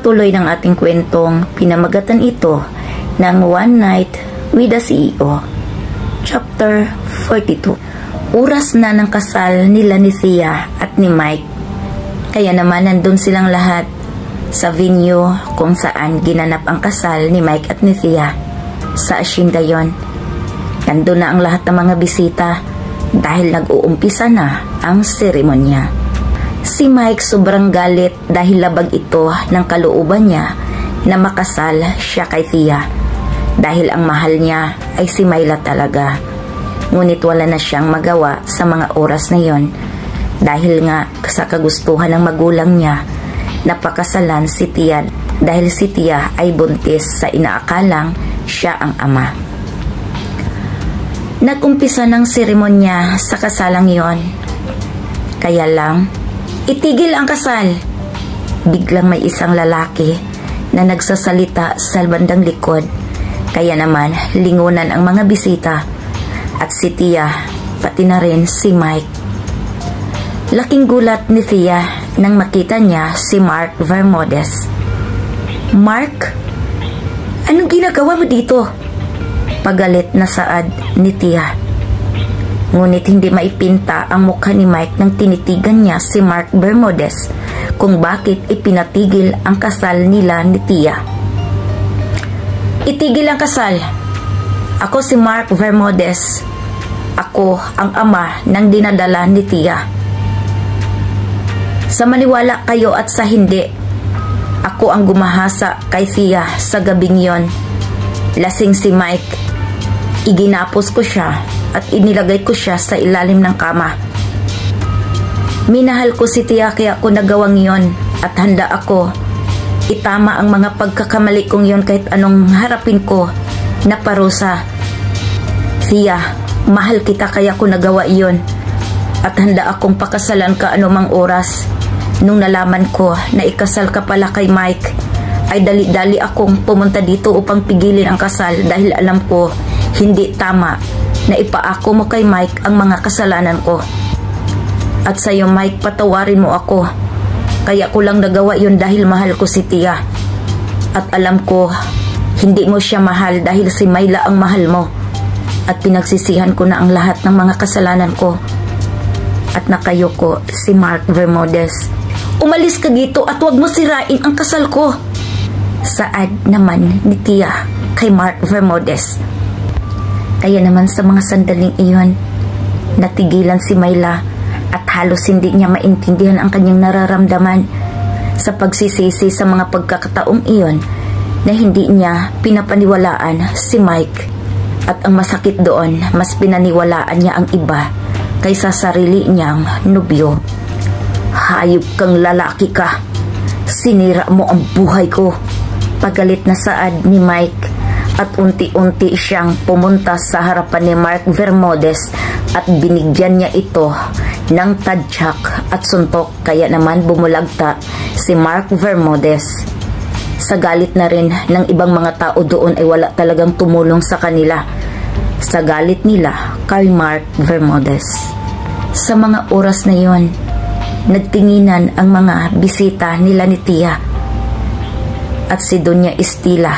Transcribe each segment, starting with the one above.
patuloy ng ating kwentong pinamagatan ito ng One Night with the CEO. Chapter 42. Oras na ng kasal nila ni Thea at ni Mike. Kaya naman nandun silang lahat sa venue kung saan ginanap ang kasal ni Mike at ni Thea. Sa asyenda yon. Nandun na ang lahat ng mga bisita dahil nag-uumpisa na ang seremonya. Si Mike sobrang galit dahil labag ito ng kalooban niya na makasal siya kay Thea. Dahil ang mahal niya ay si Myla talaga. Ngunit wala na siyang magawa sa mga oras na yon dahil nga sa kagustuhan ng magulang niya napakasalan si Thea dahil si Thea ay buntis sa inaakalang siya ang ama. Nag-umpisa ng seremonya sa kasalang yon. Kaya lang, itigil ang kasal. Biglang may isang lalaki na nagsasalita sa bandang likod. Kaya naman, lingunan ang mga bisita at si Thea, pati na rin si Mike. Laking gulat ni Thea nang makita niya si Mark Vermodes. Mark? Anong ginagawa mo dito? Pagalit na saad ni Thea. Ngunit hindi maipinta ang mukha ni Mike nang tinitigan niya si Mark Vermodes kung bakit ipinatigil ang kasal nila ni Thea. Itigil ang kasal. Ako si Mark Vermodes. Ako ang ama ng dinadala ni Thea. Sa maniwala kayo at sa hindi, ako ang gumahasa kay Thea sa gabing yon. Lasing si Mike. Iginapos ko siya at inilagay ko siya sa ilalim ng kama. Minahal ko si Thea kaya ako nagawang yon at handa ako itama ang mga pagkakamali kong yon kahit anong harapin ko na parusa. Thea, mahal kita kaya ako nagawa yon at handa akong pakasalan ka anumang oras. Nung nalaman ko na ikasal ka pala kay Mike, ay dali-dali akong pumunta dito upang pigilin ang kasal dahil alam ko hindi tama na ipaako mo kay Mike ang mga kasalanan ko. At sa'yo Mike, patawarin mo ako. Kaya ko lang nagawa yun dahil mahal ko si Thea. At alam ko hindi mo siya mahal dahil si Myla ang mahal mo. At pinagsisihan ko na ang lahat ng mga kasalanan ko. At nakayo ko si Mark Vermodes. Umalis ka dito at huwag mo sirain ang kasal ko. Saad naman ni Thea kay Mark Vermodes. Kaya naman sa mga sandaling iyon, natigilan si Myla at halos hindi niya maintindihan ang kanyang nararamdaman sa pagsisisi sa mga pagkakataong iyon na hindi niya pinapaniwalaan si Mike. At ang masakit doon, mas pinaniwalaan niya ang iba kaysa sarili niyang nobyo. Hayop kang lalaki ka. Sinira mo ang buhay ko. Pagalit na saad ni Mike at unti-unti siyang pumunta sa harapan ni Mark Vermodes at binigyan niya ito ng tadyak at suntok kaya naman bumulagta si Mark Vermodes. Sa galit na rin ng ibang mga tao doon ay wala talagang tumulong sa kanila. Sa galit nila kay Mark Vermodes. Sa mga oras na yon, nagtinginan ang mga bisita nila ni Thea at si Doña Estila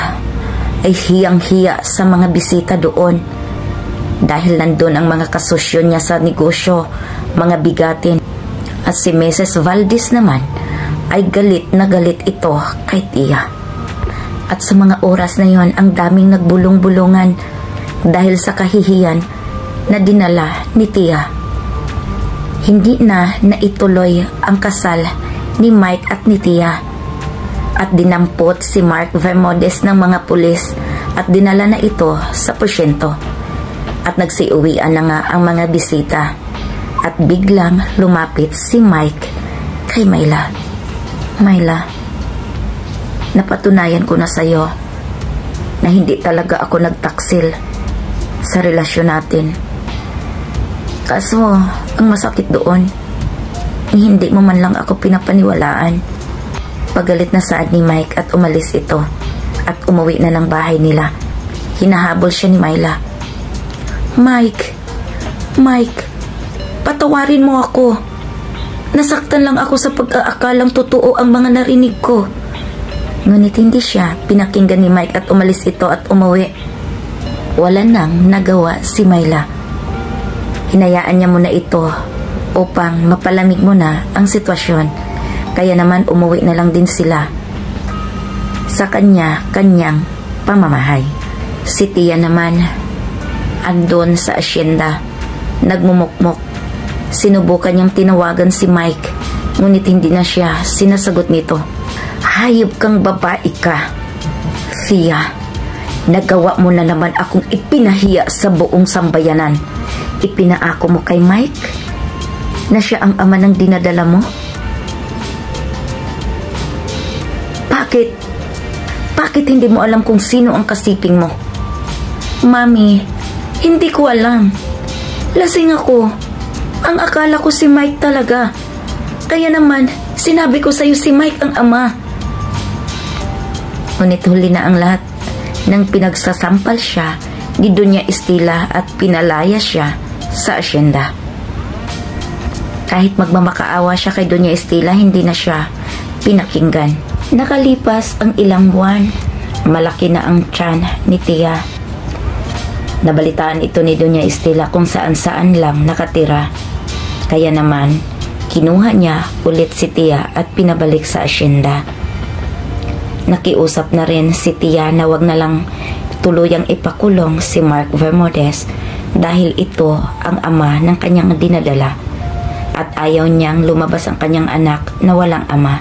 ay hiyang-hiya sa mga bisita doon dahil nandun ang mga kasosyo niya sa negosyo, mga bigatin. At si Mrs. Valdez naman ay galit na galit ito kay Thea. At sa mga oras na yon, ang daming nagbulong-bulungan dahil sa kahihiyan na dinala ni Thea. Hindi na naituloy ang kasal ni Mike at ni Thea at dinampot si Mark Vermodes ng mga pulis at dinala na ito sa porsyento at nagsiuwian na nga ang mga bisita at biglang lumapit si Mike kay Myla. Myla, napatunayan ko na sa'yo na hindi talaga ako nagtaksil sa relasyon natin. Kaso, ang masakit doon, hindi mo man lang ako pinapaniwalaan. Pagalit na saad ni Mike at umalis ito at umuwi na ng bahay nila. Hinahabol siya ni Myla. Mike, patawarin mo ako. Nasaktan lang ako sa pag-aakalang totoo ang mga narinig ko. Ngunit hindi siya pinakinggan ni Mike at umalis ito at umuwi. Wala nang nagawa si Myla. Hinayaan niya muna ito upang mapalamig muna ang sitwasyon. Kaya naman umuwi na lang din sila sa kanyang pamamahay. Si Tia naman andon sa asyenda, nagmumukmok. Sinubukan niyang tinawagan si Mike, ngunit hindi na siya sinasagot nito. Hayop kang babae ka, Thea. Nagawa mo na naman akong ipinahiya sa buong sambayanan. Ipinaako mo kay Mike na siya ang ama ng dinadala mo? Bakit hindi mo alam kung sino ang kasiping mo? Mami, hindi ko alam. Lasing ako. Ang akala ko si Mike talaga. Kaya naman, sinabi ko sa'yo si Mike ang ama. Ngunit huli na ang lahat nang pinagsasampal siya ni Doña Estela at pinalaya siya sa asyenda. Kahit magmamakaawa siya kay Doña Estela, hindi na siya pinakinggan. Nakalipas ang ilang buwan, malaki na ang tiyan ni Tia. Nabalitaan ito ni Doña Estela kung saan-saan lang nakatira. Kaya naman, kinuha niya ulit si Tia at pinabalik sa asyenda. Nakiusap na rin si Tia na wag na lang tuluyang ipakulong si Mark Bermudez dahil ito ang ama ng kanyang dinadala at ayaw niyang lumabas ang kanyang anak na walang ama.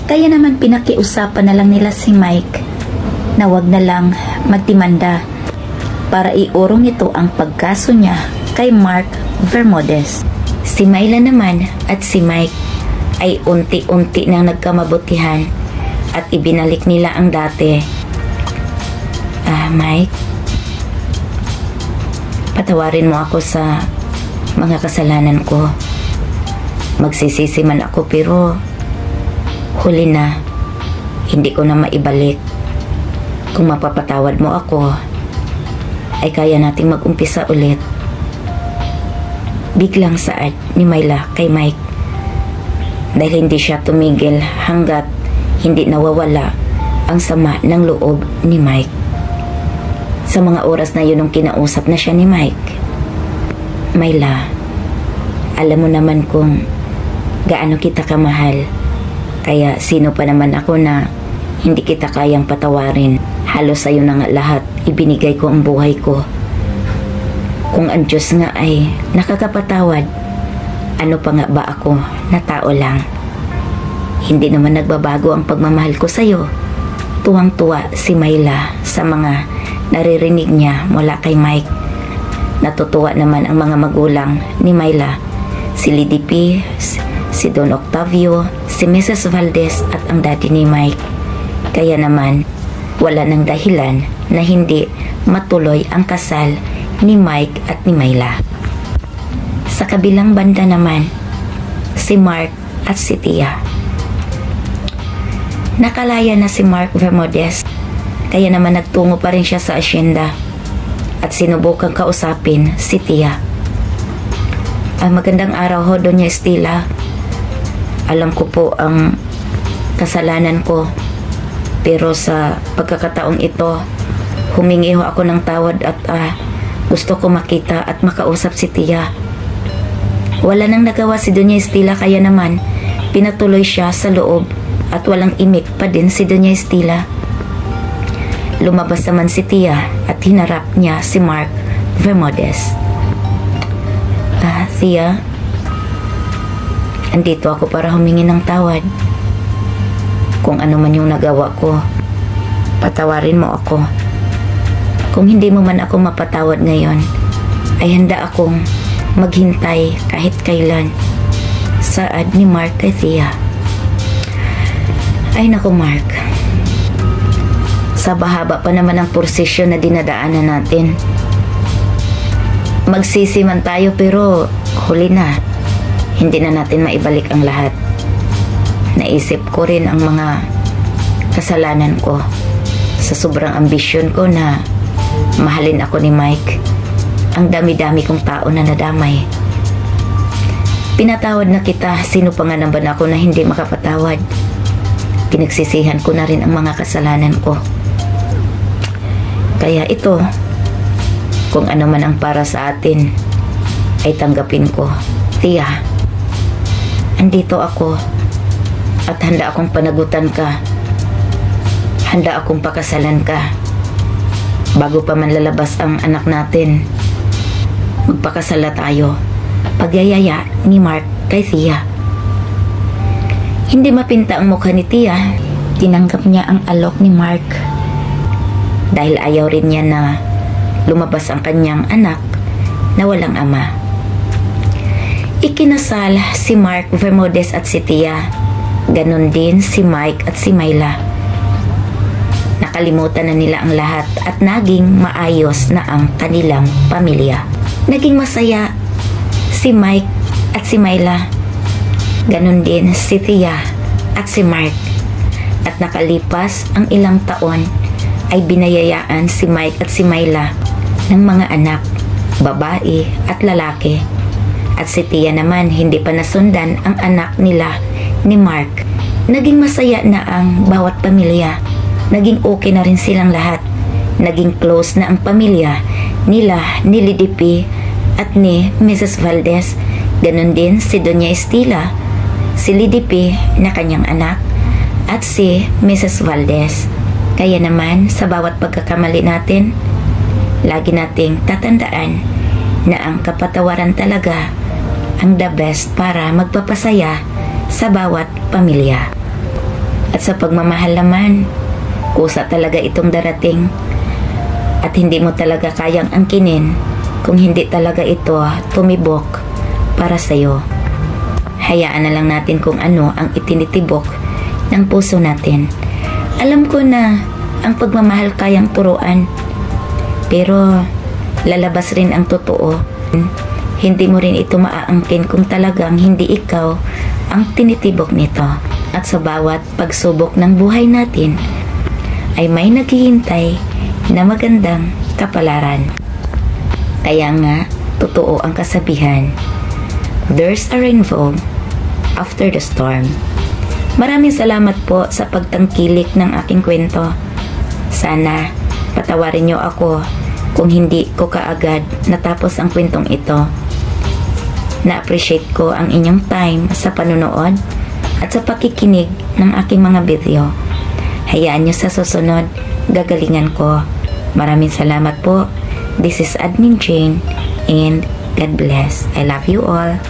Kaya naman pinakiusapan na lang nila si Mike na wag na lang magdemanda para iurong nito ang pagkaso niya kay Mark Bermudez. Si Myla naman at si Mike ay unti-unti nang nagkamabutihan at ibinalik nila ang dati. Mike, patawarin mo ako sa mga kasalanan ko. Magsisisi man ako pero huli na, hindi ko na maibalik. Kung mapapatawad mo ako, ay kaya nating mag-umpisa ulit. Biglang saad ni Myla kay Mike dahil hindi siya tumigil hanggat hindi nawawala ang sama ng loob ni Mike. Sa mga oras na yun nung kinausap na siya ni Mike, Myla, alam mo naman kung gaano kita kamahal. Kaya sino pa naman ako na hindi kita kayang patawarin. Halos sa'yo na nga lahat ibinigay ko ang buhay ko. Kung ang Diyos nga ay nakakapatawad, ano pa nga ba ako na tao lang? Hindi naman nagbabago ang pagmamahal ko sa'yo. Tuwang-tuwa si Myla sa mga naririnig niya mula kay Mike. Natutuwa naman ang mga magulang ni Myla, si Lady P, si Don Octavio, si Mrs. Valdez at ang daddy ni Mike. Kaya naman, wala nang dahilan na hindi matuloy ang kasal ni Mike at ni Myla. Sa kabilang banda naman, si Mark at si Tia. Nakalaya na si Mark Bermudez, kaya naman nagtungo pa rin siya sa asyenda at sinubukang kausapin si Tia. Magandang araw ho, Doña Estela. Alam ko po ang kasalanan ko, pero sa pagkakataong ito, humingi ho ako ng tawad at gusto ko makita at makausap si Tia. Wala nang nagawa si Doña Estela, kaya naman pinatuloy siya sa loob at walang imik pa din si Doña Estela. Lumabas naman si Tia at hinarap niya si Mark Bermudez. Tia, andito ako para humingi ng tawad. Kung ano man yung nagawa ko, patawarin mo ako. Kung hindi mo man ako mapatawad ngayon, ay handa akong maghintay kahit kailan. Saad ni Mark kay Tia. Ay naku Mark, sa bahaba pa naman ang prosesyon na dinadaanan natin. Magsisi man tayo pero huli na. Hindi na natin maibalik ang lahat. Naisip ko rin ang mga kasalanan ko sa sobrang ambisyon ko na mahalin ako ni Mike. Ang dami-dami kong tao na nadamay. Pinatawad na kita, sino pa nga naman ako na hindi makapatawad. Pinagsisihan ko na rin ang mga kasalanan ko. Kaya ito, kung ano man ang para sa atin, ay tanggapin ko. Tia, andito ako at handa akong panagutan ka. Handa akong pakasalan ka. Bago pa man lalabas ang anak natin, magpakasala tayo. Pagyayaya ni Mark kay Tia. Hindi mapinta ang mukha ni Tia. Tinanggap niya ang alok ni Mark. Dahil ayaw rin niya na lumabas ang kanyang anak na walang ama. Ikinasal si Mark Bermudez at si Tia. Ganon din si Mike at si Myla. Nakalimutan na nila ang lahat at naging maayos na ang kanilang pamilya. Naging masaya si Mike at si Myla. Ganon din si Tia at si Mark. At nakalipas ang ilang taon ay binayayaan si Mike at si Myla ng mga anak, babae at lalaki. At si Tia naman hindi pa nasundan ang anak nila ni Mark. Naging masaya na ang bawat pamilya. Naging okay na rin silang lahat. Naging close na ang pamilya nila ni Lidipi at ni Mrs. Valdez. Ganon din si Doña Estila, si Lidipi na kanyang anak, at si Mrs. Valdez. Kaya naman sa bawat pagkakamali natin, lagi nating tatandaan na ang kapatawaran talaga ang the best para magpapasaya sa bawat pamilya. At sa pagmamahal naman, kusa talaga itong darating at hindi mo talaga kayang angkinin kung hindi talaga ito tumibok para sa'yo. Hayaan na lang natin kung ano ang itinitibok ng puso natin. Alam ko na ang pagmamahal kayang turuan, pero lalabas rin ang totoo. Hindi mo rin ito maaangkin kung talagang hindi ikaw ang tinitibok nito. At sa bawat pagsubok ng buhay natin ay may naghihintay na magandang kapalaran. Kaya nga, totoo ang kasabihan, there's a rainbow after the storm. Maraming salamat po sa pagtangkilik ng aking kwento. Sana patawarin niyo ako kung hindi ko kaagad natapos ang kwentong ito. Na-appreciate ko ang inyong time sa panunood at sa pakikinig ng aking mga video. Hayaan niyo sa susunod, gagalingan ko. Maraming salamat po. This is Admin Jane and God bless. I love you all.